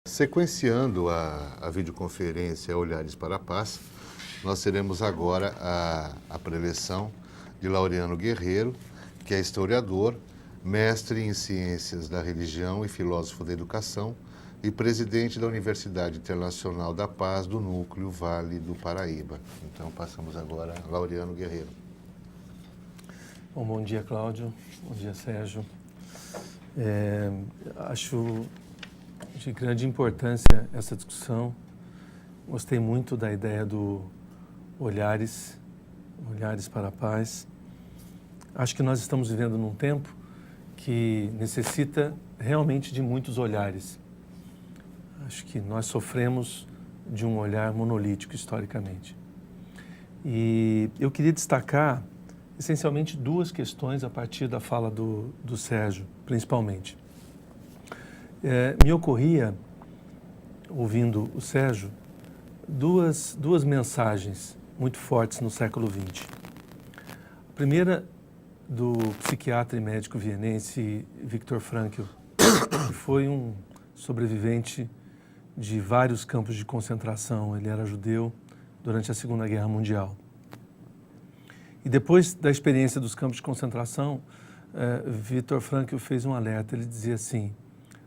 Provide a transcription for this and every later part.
Sequenciando a videoconferência Olhares para a Paz, nós teremos agora a preleção de Laureano Guerreiro, que é historiador, mestre em Ciências da Religião e filósofo da educação e presidente da Universidade Internacional da Paz do Núcleo Vale do Paraíba. Então passamos agora a Laureano Guerreiro. Bom dia, Cláudio. Bom dia, Sérgio. Acho de grande importância essa discussão. Gostei muito da ideia do Olhares para a Paz. Acho que nós estamos vivendo num tempo que necessita realmente de muitos olhares. Acho que nós sofremos de um olhar monolítico historicamente. E eu queria destacar essencialmente duas questões a partir da fala do Sérgio, principalmente. Me ocorria, ouvindo o Sérgio, duas mensagens muito fortes no século XX. A primeira, do psiquiatra e médico vienense Viktor Frankl, que foi um sobrevivente de vários campos de concentração. Ele era judeu durante a Segunda Guerra Mundial. E depois da experiência dos campos de concentração, Viktor Frankl fez um alerta. Ele dizia assim: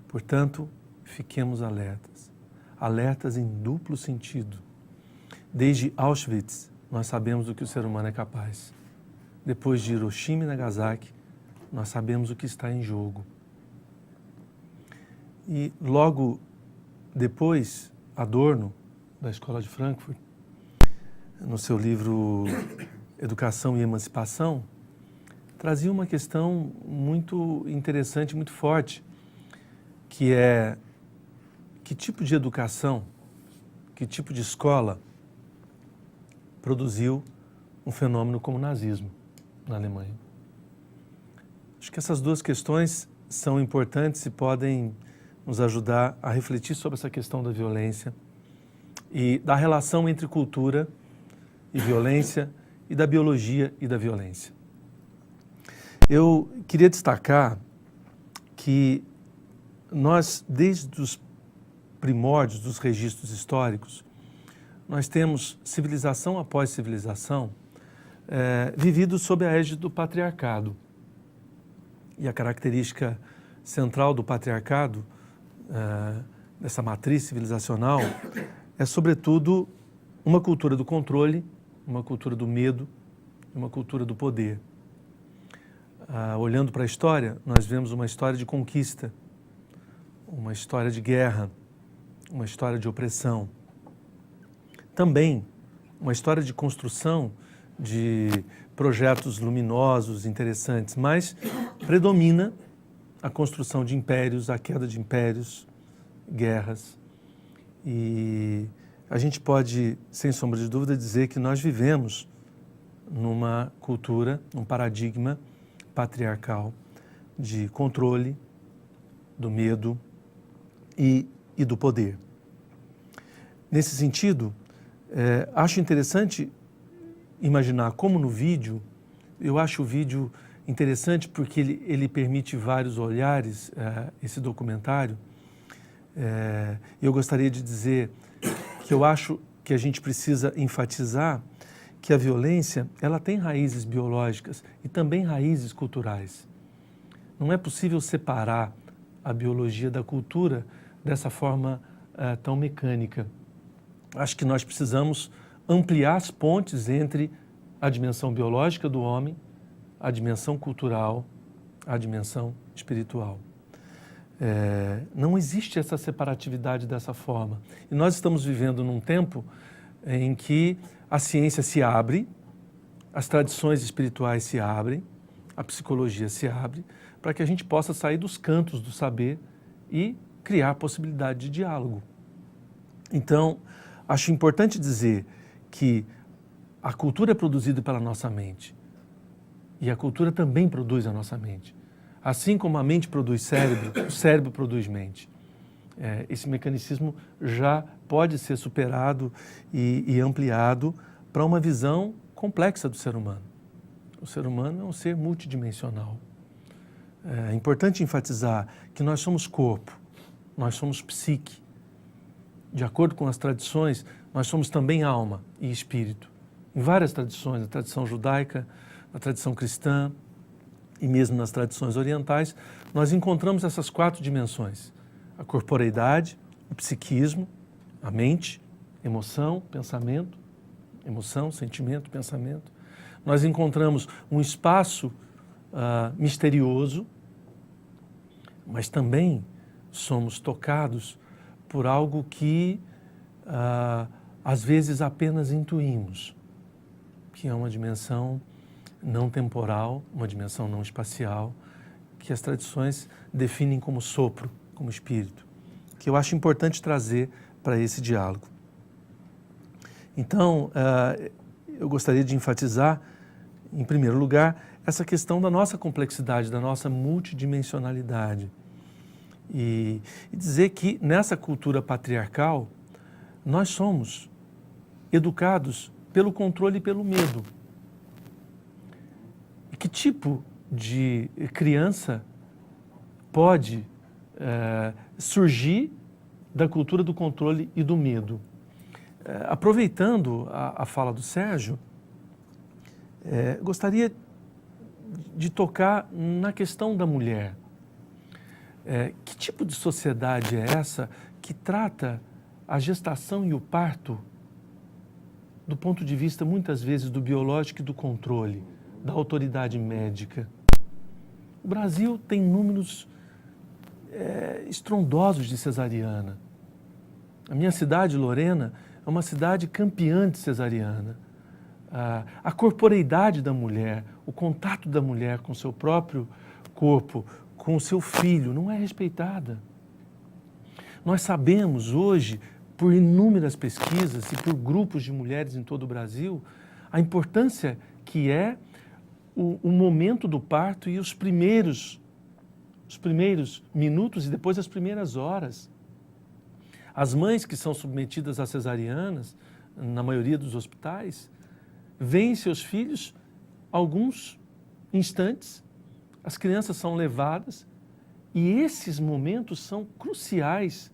portanto, fiquemos alertas. Alertas em duplo sentido. Desde Auschwitz, nós sabemos do que o ser humano é capaz. Depois de Hiroshima e Nagasaki, nós sabemos o que está em jogo. E logo depois, Adorno, da Escola de Frankfurt, no seu livro Educação e Emancipação, trazia uma questão muito interessante, muito forte, que é: que tipo de educação, que tipo de escola produziu um fenômeno como o nazismo na Alemanha? Acho que essas duas questões são importantes e podem nos ajudar a refletir sobre essa questão da violência e da relação entre cultura e violência e da biologia e da violência. Eu queria destacar que nós, desde os primórdios dos registros históricos, nós temos civilização após civilização vivido sob a égide do patriarcado. E a característica central do patriarcado, dessa matriz civilizacional, é sobretudo uma cultura do controle, uma cultura do medo, uma cultura do poder. Olhando para a história, nós vemos uma história de conquista, uma história de guerra, uma história de opressão. Também uma história de construção de projetos luminosos, interessantes, mas predomina a construção de impérios, a queda de impérios, guerras. E a gente pode, sem sombra de dúvida, dizer que nós vivemos numa cultura, num paradigma patriarcal de controle, do medo e do poder. Nesse sentido, acho interessante imaginar como no vídeo, eu acho o vídeo interessante porque ele permite vários olhares, esse documentário. Eu gostaria de dizer que eu acho que a gente precisa enfatizar que a violência, ela tem raízes biológicas e também raízes culturais. Não é possível separar a biologia da cultura dessa forma tão mecânica. Acho que nós precisamos ampliar as pontes entre a dimensão biológica do homem, a dimensão cultural, a dimensão espiritual. Não existe essa separatividade dessa forma. E nós estamos vivendo num tempo em que a ciência se abre, as tradições espirituais se abrem, a psicologia se abre, para que a gente possa sair dos cantos do saber e criar possibilidade de diálogo. Então, acho importante dizer que a cultura é produzida pela nossa mente e a cultura também produz a nossa mente. Assim como a mente produz cérebro, o cérebro produz mente. Esse mecanismo já pode ser superado e ampliado para uma visão complexa do ser humano. O ser humano é um ser multidimensional. É importante enfatizar que nós somos corpo, nós somos psique de acordo com as tradições, nós somos também alma e espírito. Em várias tradições, na tradição judaica, na tradição cristã e mesmo nas tradições orientais, nós encontramos essas 4 dimensões. A corporeidade, o psiquismo, a mente, emoção, pensamento, emoção, sentimento, pensamento. Nós encontramos um espaço misterioso, mas também somos tocados por algo que às vezes apenas intuímos, que é uma dimensão não temporal, uma dimensão não espacial, que as tradições definem como sopro, como espírito, que eu acho importante trazer para esse diálogo. Então, eu gostaria de enfatizar, em primeiro lugar, essa questão da nossa complexidade, da nossa multidimensionalidade. E dizer que nessa cultura patriarcal, nós somos educados pelo controle e pelo medo. E que tipo de criança pode surgir da cultura do controle e do medo? Aproveitando a fala do Sérgio, gostaria de tocar na questão da mulher. Que tipo de sociedade é essa que trata a gestação e o parto do ponto de vista, muitas vezes, do biológico e do controle, da autoridade médica? O Brasil tem números estrondosos de cesariana. A minha cidade, Lorena, é uma cidade campeã de cesariana. A corporeidade da mulher, o contato da mulher com o seu próprio corpo, com o seu filho, não é respeitada. Nós sabemos hoje, por inúmeras pesquisas e por grupos de mulheres em todo o Brasil, a importância que é o momento do parto e os primeiros minutos e depois as primeiras horas. As mães que são submetidas a cesarianas, na maioria dos hospitais, veem seus filhos alguns instantes, as crianças são levadas e esses momentos são cruciais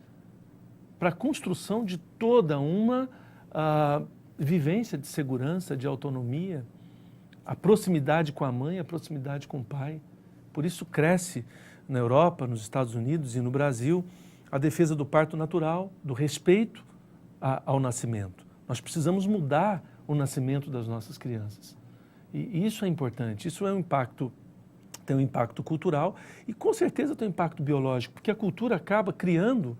para a construção de toda uma vivência de segurança, de autonomia, a proximidade com a mãe, a proximidade com o pai. Por isso cresce na Europa, nos Estados Unidos e no Brasil a defesa do parto natural, do respeito ao nascimento. Nós precisamos mudar o nascimento das nossas crianças. E isso é importante, isso é tem um impacto cultural e com certeza tem um impacto biológico, porque a cultura acaba criando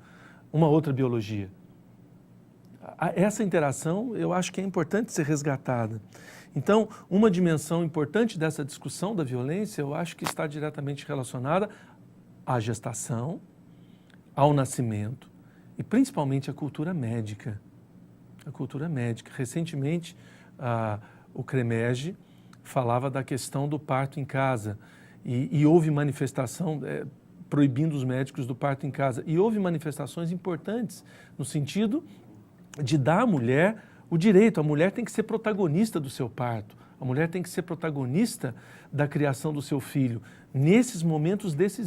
uma outra biologia. Essa interação eu acho que é importante ser resgatada. Então, uma dimensão importante dessa discussão da violência, eu acho que está diretamente relacionada à gestação, ao nascimento e principalmente à cultura médica. A cultura médica. Recentemente, o CREMEG falava da questão do parto em casa e houve manifestação proibindo os médicos do parto em casa. E houve manifestações importantes no sentido de dar à mulher o direito. A mulher tem que ser protagonista do seu parto. A mulher tem que ser protagonista da criação do seu filho nesses momentos decisivos.